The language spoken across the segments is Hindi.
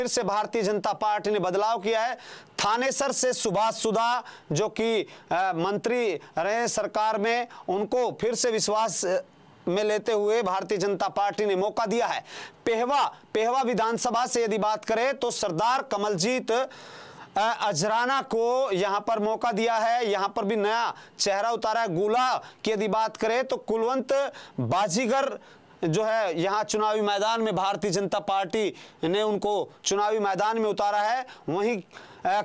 फिर से भारतीय जनता पार्टी ने बदलाव किया है। थानेसर से सुभाष सुधा जो कि मंत्री रहे सरकार में, उनको फिर से विश्वास में लेते हुए भारतीय जनता पार्टी ने मौका दिया है। पेहवा विधानसभा से यदि बात करें तो सरदार कमलजीत अजराना को यहां पर मौका दिया है। यहां पर भी नया चेहरा उतारा है। गुला की यदि बात करें तो कुलवंत बाजीगर जो है यहाँ चुनावी मैदान में भारतीय जनता पार्टी ने उनको चुनावी मैदान में उतारा है। वहीं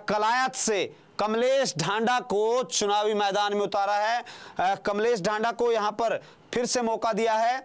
कलायत से कमलेश ढांडा को चुनावी मैदान में उतारा है। कमलेश ढांडा को यहाँ पर फिर से मौका दिया है।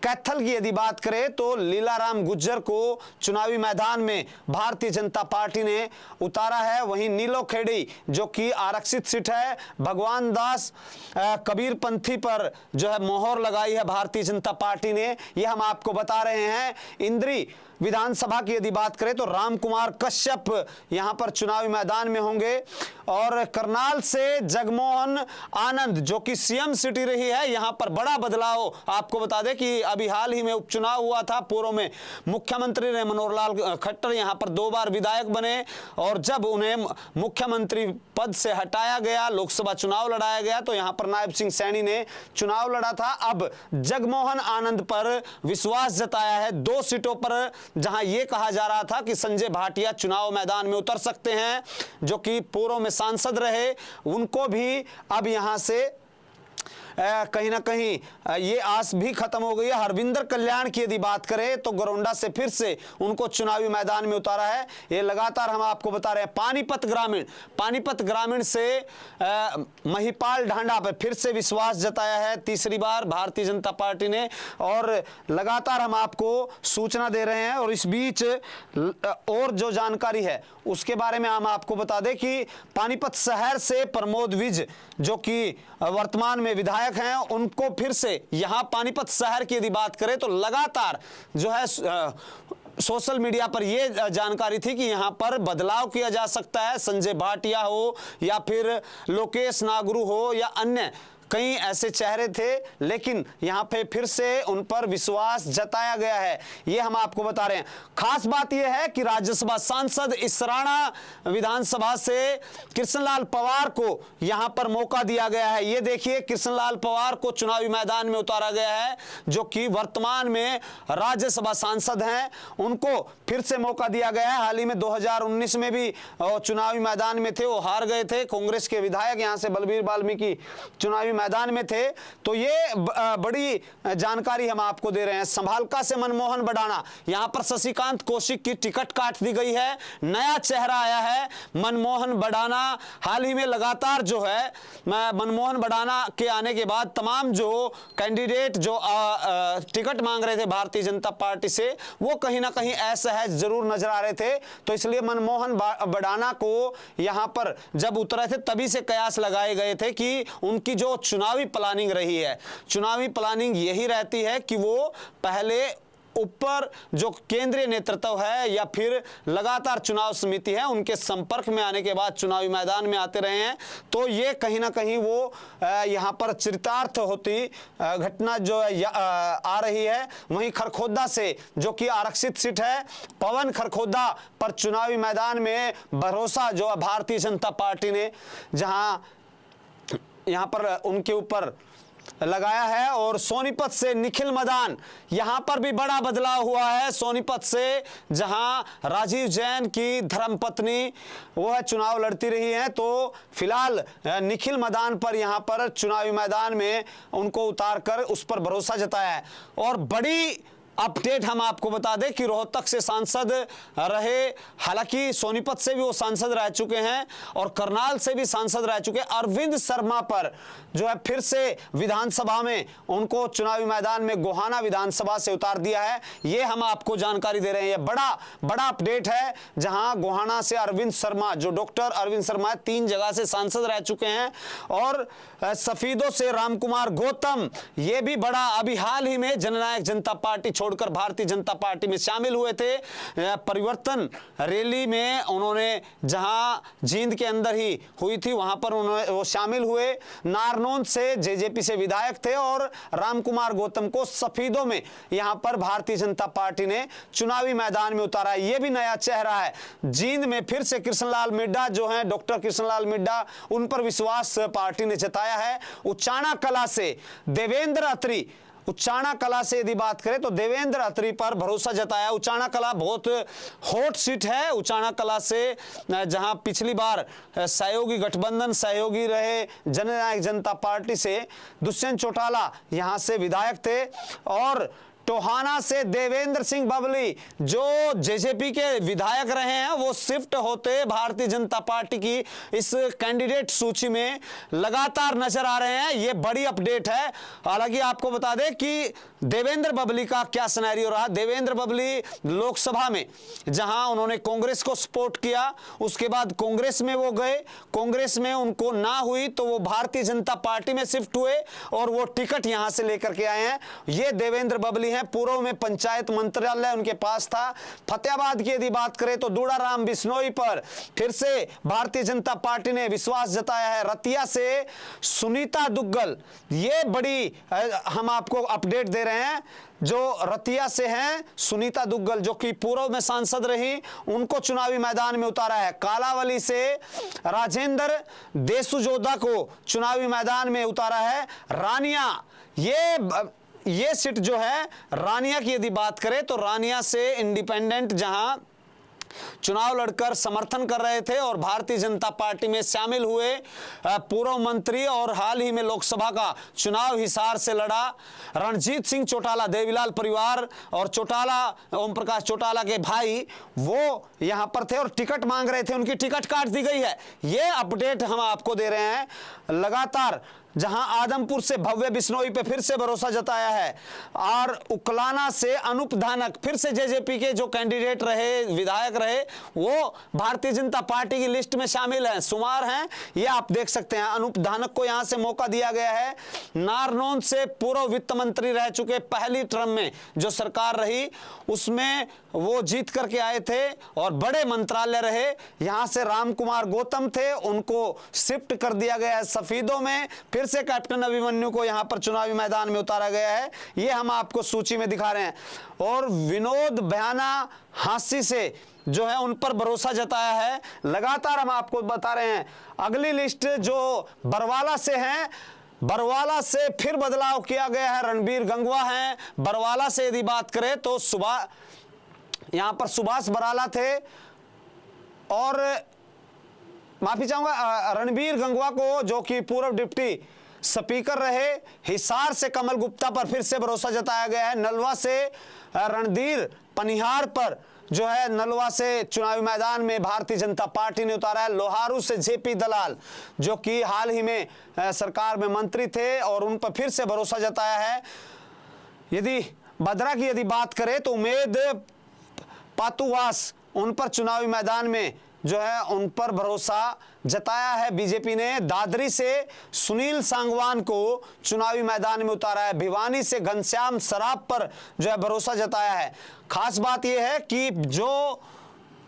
कैथल की यदि बात करें तो लीलाराम गुज्जर को चुनावी मैदान में भारतीय जनता पार्टी ने उतारा है। वहीं नीलोखेड़ी जो कि आरक्षित सीट है, भगवान दास कबीरपंथी पर जो है मोहर लगाई है भारतीय जनता पार्टी ने, यह हम आपको बता रहे हैं। इंद्री विधानसभा की यदि बात करें तो राम कुमार कश्यप यहां पर चुनावी मैदान में होंगे। और करनाल से जगमोहन आनंद जो कि सीएम सिटी रही है, यहां पर बड़ा बदलाव आपको बता दें कि अभी हाल ही में उपचुनाव हुआ था। पूर्व में मुख्यमंत्री रहे मनोहर लाल खट्टर यहां पर 2 बार विधायक बने, और जब उन्हें मुख्यमंत्री पद से हटाया गया, लोकसभा चुनाव लड़ाया गया, तो यहां पर नायब सिंह सैनी ने चुनाव लड़ा था। अब जगमोहन आनंद पर विश्वास जताया है 2 सीटों पर, जहां यह कहा जा रहा था कि संजय भाटिया चुनाव मैदान में उतर सकते हैं, जो कि पूर्व में सांसद रहे, उनको भी अब यहां से कहीं ना कहीं ये आस भी खत्म हो गई है। हरविंदर कल्याण की यदि बात करें तो गोरौंडा से फिर से उनको चुनावी मैदान में उतारा है। ये लगातार हम आपको बता रहे हैं। पानीपत ग्रामीण से महिपाल ढांडा पर फिर से विश्वास जताया है तीसरी बार भारतीय जनता पार्टी ने, और लगातार हम आपको सूचना दे रहे हैं। और इस बीच और जो जानकारी है उसके बारे में हम आपको बता दें कि पानीपत शहर से प्रमोद विज जो कि वर्तमान में विधायक हैं, उनको फिर से यहां पानीपत शहर की यदि बात करें तो लगातार जो है सोशल मीडिया पर यह जानकारी थी कि यहां पर बदलाव किया जा सकता है। संजय भाटिया हो या फिर लोकेश नागरू हो या अन्य कई ऐसे चेहरे थे, लेकिन यहां पे फिर से उन पर विश्वास जताया गया है। ये हम आपको बता रहे हैं। खास बात यह है कि राज्यसभा सांसद इसराना विधानसभा से कृष्णलाल पवार को यहां पर मौका दिया गया है। ये देखिए, कृष्णलाल पवार को चुनावी मैदान में उतारा गया है, जो कि वर्तमान में राज्यसभा सांसद हैं। उनको फिर से मौका दिया गया है। हाल ही में 2019 में भी चुनावी मैदान में थे, वो हार गए थे। कांग्रेस के विधायक यहां से बलबीर वाल्मीकि चुनावी मैदान में थे। तो ये बड़ी जानकारी हम आपको दे रहे हैं। संभालका से मनमोहन बडाना, यहां पर शशिकांत कौशिक की टिकट काट दी गई है। नया चेहरा आया है मनमोहन बडाना। हाल ही में लगातार जो है मनमोहन बडाना के आने के बाद तमाम जो कैंडिडेट जो टिकट मांग रहे थे भारतीय जनता पार्टी से, वो कहीं ना कहीं असहज जरूर नजर आ रहे थे। तो इसलिए मनमोहन बडाना को यहां पर जब उतरे थे तभी से कयास लगाए गए थे कि उनकी जो चुनावी प्लानिंग रही है, चुनावी प्लानिंग यही रहती है कि वो पहले ऊपर जो केंद्रीय नेतृत्व है या फिर लगातार चुनाव समिति है, उनके संपर्क में आने के बाद चुनावी मैदान में आते रहे हैं। तो ये कहीं ना कहीं वो यहां पर चरितार्थ होती घटना जो आ रही है। वहीं खरखोदा से जो कि आरक्षित सीट है, पवन खरखोदा पर चुनावी मैदान में भरोसा जो भारतीय जनता पार्टी ने जहां यहां पर उनके ऊपर लगाया है। और सोनीपत से निखिल मदान, यहां पर भी बड़ा बदलाव हुआ है। सोनीपत से जहां राजीव जैन की धर्मपत्नी वह चुनाव लड़ती रही हैं, तो फिलहाल निखिल मदान पर यहां पर चुनावी मैदान में उनको उतारकर उस पर भरोसा जताया है। और बड़ी अपडेट हम आपको बता दें कि रोहतक से सांसद रहे, हालांकि सोनीपत से भी वो सांसद रह चुके हैं और करनाल से भी सांसद रह चुके हैं, अरविंद शर्मा पर जो है फिर से विधानसभा में उनको चुनावी मैदान में गोहाना विधानसभा से उतार दिया है। ये हम आपको जानकारी दे रहे हैं। बड़ा अपडेट है, जहां गोहाना से अरविंद शर्मा, जो डॉक्टर अरविंद शर्मा 3 जगह से सांसद रह चुके हैं, और सफीदों से रामकुमार गौतम, ये भी बड़ा अभी हाल ही में जननायक जनता पार्टी छोड़कर भारतीय जनता पार्टी में शामिल हुए थे। परिवर्तन रैली में उन्होंने जहां जींद के अंदर ही हुई थी वहां पर उन्होंने वो शामिल हुए। नारनौल से जेजेपी से विधायक थे और रामकुमार गौतम को सफीदों में यहां पर भारतीय जनता पार्टी ने चुनावी मैदान में उतारा। ये भी नया चेहरा है। जींद में फिर से कृष्णलाल मिड्डा जो हैं, डॉक्टर कृष्णलाल मिड्डा, उन पर विश्वास पार्टी ने जताया है। उचाना कला से देवेंद्र अत्री, उचाना कला से यदि बात करें तो देवेंद्र अत्री पर भरोसा जताया। उचाना कला बहुत हॉट सीट है। उचाना कला से जहां पिछली बार सहयोगी गठबंधन सहयोगी रहे जननायक जनता पार्टी से दुष्यंत चौटाला यहां से विधायक थे, और टोहाना से देवेंद्र सिंह बबली जो जेजेपी के विधायक रहे हैं वो शिफ्ट होते भारतीय जनता पार्टी की इस कैंडिडेट सूची में लगातार नजर आ रहे हैं। ये बड़ी अपडेट है। हालांकि आपको बता दें कि देवेंद्र बबली का क्या सिनेरियो रहा। देवेंद्र बबली लोकसभा में जहां उन्होंने कांग्रेस को सपोर्ट किया, उसके बाद कांग्रेस में वो गए, कांग्रेस में उनको ना हुई तो वो भारतीय जनता पार्टी में शिफ्ट हुए और वो टिकट यहां से लेकर के आए हैं। ये देवेंद्र बबली हैं। पूर्व में पंचायत मंत्रालय उनके पास था। फतेहाबाद की यदि बात करें तो दूड़ाराम बिश्नोई पर फिर से भारतीय जनता पार्टी ने विश्वास जताया है। रतिया से सुनीता दुग्गल, ये बड़ी हम आपको अपडेट दे रहे हैं। जो रतिया से हैं सुनीता दुग्गल जो कि पूर्व में सांसद रही, उनको चुनावी मैदान में उतारा है। कालावली से राजेंद्र देसुजोधा को चुनावी मैदान में उतारा है। रानिया, ये सीट जो है रानिया की यदि बात करें तो रानिया से इंडिपेंडेंट जहां चुनाव लड़कर समर्थन कर रहे थे और भारतीय जनता पार्टी में शामिल हुए पूर्व मंत्री और हाल ही में लोकसभा का चुनाव हिसार से लड़ा रणजीत सिंह चौटाला, देवीलाल परिवार और चौटाला ओम प्रकाश चौटाला के भाई, वो यहां पर थे और टिकट मांग रहे थे। उनकी टिकट काट दी गई है। ये अपडेट हम आपको दे रहे हैं लगातार। जहां आदमपुर से भव्य बिश्नोई पे फिर से भरोसा जताया है और उकलाना से अनूप धानक फिर से जेजेपी के जो कैंडिडेट रहे, विधायक रहे, वो भारतीय जनता पार्टी की लिस्ट में शामिल हैं, शुमार हैं। ये आप देख सकते हैं। अनूप धानक को यहां से मौका दिया गया है। नारनौल से पूर्व वित्त मंत्री रह चुके, पहली टर्म में जो सरकार रही उसमें वो जीत करके आए थे और बड़े मंत्रालय रहे। यहां से रामकुमार गौतम थे, उनको शिफ्ट कर दिया गया है सफीदों में। फिर से कैप्टन अभिमन्यु को यहां पर चुनावी मैदान में उतारा गया है। ये हम आपको सूची में दिखा रहे हैं। और विनोद भयाना हांसी से जो है उन पर भरोसा जताया है। लगातार हम आपको बता रहे हैं। अगली लिस्ट जो बरवाला से है, बरवाला से फिर बदलाव किया गया है। रणबीर गंगवा हैं। बरवाला से यदि बात करें तो यहां पर सुभाष बराला थे और माफी चाहूंगा रणबीर गंगवा को जो कि पूर्व डिप्टी स्पीकर रहे। हिसार से कमल गुप्ता पर फिर से भरोसा जताया गया है। नलवा से रणधीर पनिहार पर जो है नलवा से चुनावी मैदान में भारतीय जनता पार्टी ने उतारा है। लोहारू से जेपी दलाल जो कि हाल ही में सरकार में मंत्री थे और उन पर फिर से भरोसा जताया है। यदि भद्रा की यदि बात करें तो उमेद पातुवास, उन पर चुनावी मैदान में जो है उन पर भरोसा जताया है बीजेपी ने। दादरी से सुनील सांगवान को चुनावी मैदान में उतारा है। भिवानी से घनश्याम सराफ पर जो है भरोसा जताया है। खास बात यह है कि जो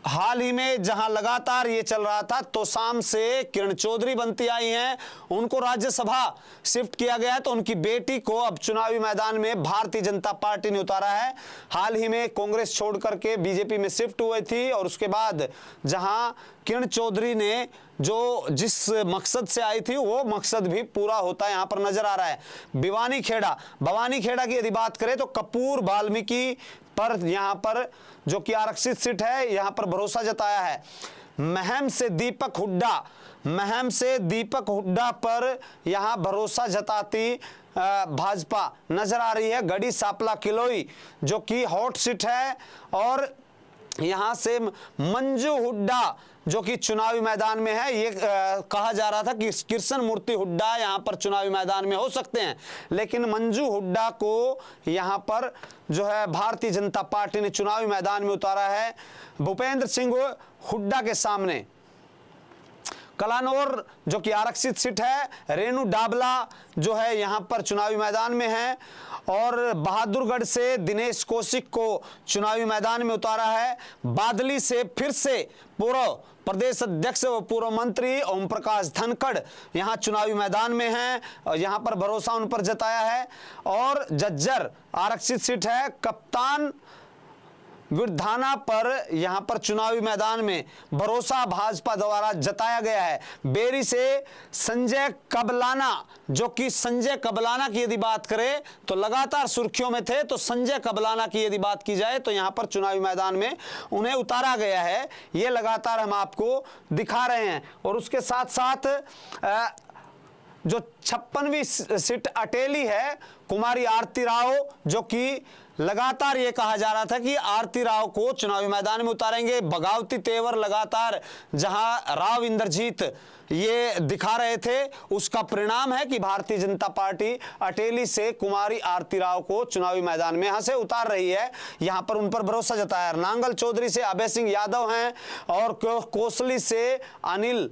हाल ही में जहां लगातार ये चल रहा था, तो शाम से किरण चौधरी बनती आई हैं, उनको राज्यसभा शिफ्ट किया गया है, तो उनकी बेटी को अब चुनावी मैदान में भारतीय जनता पार्टी ने उतारा है। हाल ही में कांग्रेस छोड़ करके बीजेपी में शिफ्ट हुई थी और उसके बाद जहां किरण चौधरी ने जो जिस मकसद से आई थी वो मकसद भी पूरा होता है यहां पर नजर आ रहा है। भवानी खेड़ा की यदि बात करें तो कपूर वाल्मीकि पर यहां पर जो कि आरक्षित सीट है यहां पर भरोसा जताया है। महम से दीपक हुड्डा पर यहां भरोसा जताती भाजपा नजर आ रही है। गढ़ी सापला किलोई जो कि हॉट सीट है और यहां से मंजू हुड्डा जो कि चुनावी मैदान में है। ये कहा जा रहा था कि कृष्ण मूर्ति हुड्डा यहां पर चुनावी मैदान में हो सकते हैं, लेकिन मंजू हुड्डा को यहां पर जो है भारतीय जनता पार्टी ने चुनावी मैदान में उतारा है। भूपेंद्र सिंह हुड्डा के सामने कलानौर जो कि आरक्षित सीट है, रेणु डाबला जो है यहाँ पर चुनावी मैदान में है, और बहादुरगढ़ से दिनेश कौशिक को चुनावी मैदान में उतारा है। बादली से फिर से पूर्व प्रदेश अध्यक्ष व पूर्व मंत्री ओम प्रकाश धनखड़ यहाँ चुनावी मैदान में हैं और यहाँ पर भरोसा उन पर जताया है। और जज्जर आरक्षित सीट है, कप्तान विरधाना पर यहाँ पर चुनावी मैदान में भरोसा भाजपा द्वारा जताया गया है। बेरी से संजय कबलाना, जो कि संजय कबलाना की यदि बात करें तो लगातार सुर्खियों में थे, तो संजय कबलाना की यदि बात की जाए तो यहाँ पर चुनावी मैदान में उन्हें उतारा गया है। ये लगातार हम आपको दिखा रहे हैं। और उसके साथ साथ जो 56वीं सीट अटेली है, कुमारी आरती राव, जो कि लगातार ये कहा जा रहा था कि आरती राव को चुनावी मैदान में उतारेंगे। बगावती तेवर लगातार जहां राव इंद्रजीत ये दिखा रहे थे, उसका परिणाम है कि भारतीय जनता पार्टी अटेली से कुमारी आरती राव को चुनावी मैदान में यहां से उतार रही है। यहां पर उन पर भरोसा जताया। नांगल चौधरी से अभय सिंह यादव हैं और कोसली से अनिल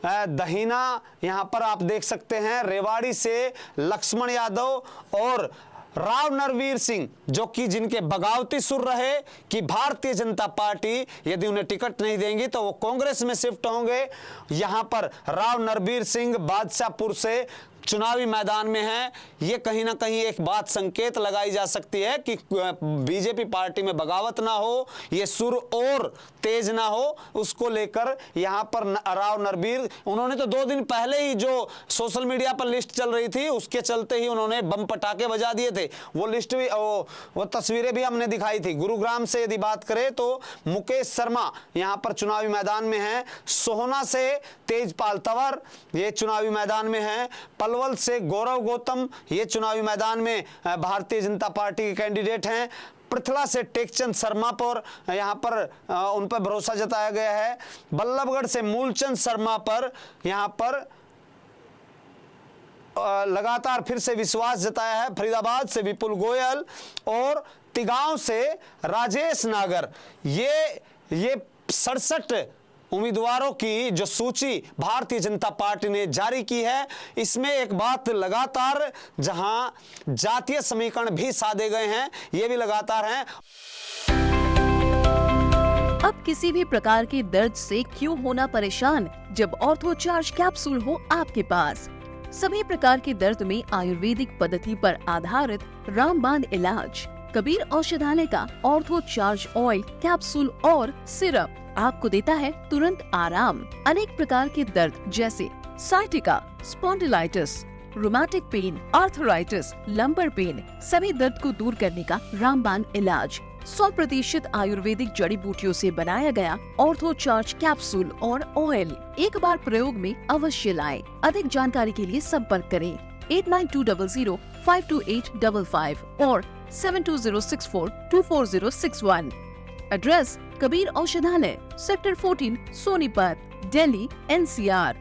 दहीना यहां पर आप देख सकते हैं। रेवाड़ी से लक्ष्मण यादव और राव नरवीर सिंह, जो कि जिनके बगावती सुर रहे कि भारतीय जनता पार्टी यदि उन्हें टिकट नहीं देंगी तो वो कांग्रेस में शिफ्ट होंगे। यहां पर राव नरवीर सिंह बादशाहपुर से चुनावी मैदान में है। ये कहीं ना कहीं एक बात संकेत लगाई जा सकती है कि बीजेपी पार्टी में बगावत ना हो, ये सुर और तेज ना हो, उसको लेकर यहां पर राव नरवीर, उन्होंने तो 2 दिन पहले ही जो सोशल मीडिया पर लिस्ट चल रही थी उसके चलते ही उन्होंने बम पटाखे बजा दिए थे। वो लिस्ट भी, वो तस्वीरें भी हमने दिखाई थी। गुरुग्राम से यदि बात करें तो मुकेश शर्मा यहां पर चुनावी मैदान में है। सोहना से तेजपाल तंवर ये चुनावी मैदान में है। पलवल से गौरव गौतम ये चुनावी मैदान में भारतीय जनता पार्टी के कैंडिडेट हैं। पृथला से टेकचंद शर्मा पर यहाँ पर उन पर भरोसा जताया गया है। बल्लभगढ़ से मूलचंद शर्मा पर यहाँ पर लगातार फिर से विश्वास जताया है। फरीदाबाद से विपुल गोयल और तिगांव से राजेश नागर, ये 67 उम्मीदवारों की जो सूची भारतीय जनता पार्टी ने जारी की है, इसमें एक बात लगातार, जहां जातीय समीकरण भी साधे गए हैं, ये भी लगातार हैं। अब किसी भी प्रकार के दर्द से क्यों होना परेशान, जब ऑर्थो चार्ज कैप्सूल हो आपके पास। सभी प्रकार के दर्द में आयुर्वेदिक पद्धति पर आधारित रामबाण इलाज। कबीर औषधालय का ऑर्थो चार्ज ऑयल, कैप्सूल और सिरप आपको देता है तुरंत आराम। अनेक प्रकार के दर्द जैसे sciatica, spondylitis, rheumatic pain, arthritis, lumbar pain, सभी दर्द को दूर करने का रामबाण इलाज। 100% आयुर्वेदिक जड़ी बूटियों से बनाया गया ऑर्थो चार्ज कैप्सूल और ऑयल एक बार प्रयोग में अवश्य लाएं। अधिक जानकारी के लिए संपर्क करें 8920528555 और 7206424061। एड्रेस कबीर औषधालय, सेक्टर 14, सोनीपत, दिल्ली, NCR।